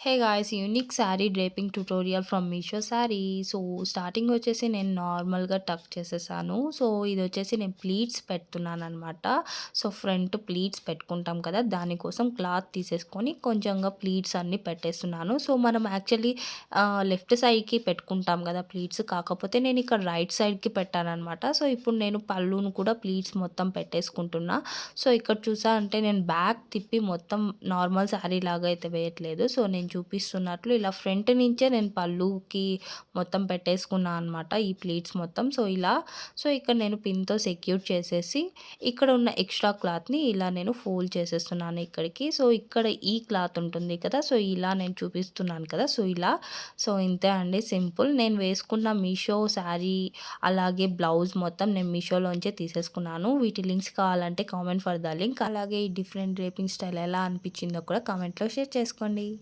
Hey guys! Unique sari draping tutorial from Meesho sari. So, starting వచ్చేసి నేను నార్మల్‌గా టక్ చేసేసాను. సో, ఇదొచ్చేసి నేను ప్లీట్స్ పెడుతున్నాననమాట. సో, ఫ్రంట్ ప్లీట్స్ పెట్టుకుంటాం కదా! దానికోసం క్లాత్ తీసేసుకొని కొంచెంగా ప్లీట్స్ అన్నీ పెట్టేస్తున్నాను. సో, మనం యాక్చువల్లీ లెఫ్ట్ సైడ్‌కి పెట్టుకుంటాం కదా ప్లీట్స్. కాకపోతే నేను ఇక్కడ రైట్ సైడ్‌కి పెట్టాననమాట. సో, ఇప్పుడు నేను పళ్ళును కూడా ప్లీట్స్ మొత్తం పెట్టేసుకుంటున్నా. సో, ఇక్కడ చూసారంటే నేను బ్యాక్ తిప్పి మొత్తం నార్మల్ శారీ లాగా అయితే వేయట్లేదు. సో, నేను చూపిస్తున్నట్లు ఇలా ఫ్రంట్ నుంచే నేను పళ్ళుకి మొత్తం పెట్టేసుకున్నా అనమాట. ఈ ప్లీట్స్ మొత్తం. సో, ఇక్కడ నేను పిన్‌తో సెక్యూర్ చేసేసి ఇక్కడ ఉన్న ఎక్స్ట్రా క్లాత్‌ని ఇలా నేను ఫోల్డ్ చేసేస్తున్నాను ఇక్కడికి. సో, ఇక్కడ ఈ క్లాత్ ఉంటుంది కదా! సో, ఇలా నేను చూపిస్తున్నాను కదా! సో, ఇంతే అండి సింపుల్. నేను వేసుకున్న మీషో శారీ అలాగే బ్లౌజ్ మొత్తం నేను మీషోలోంచే తీసేసుకున్నాను. వీటి లింక్స్ కావాలంటే కామెంట్ ఫర్ ద లింక్. అలాగే ఈ డిఫరెంట్ డ్రేపింగ్ స్టైల్ ఎలా అనిపించిందో కూడా కామెంట్‌లో షేర్ చేసుకోండి.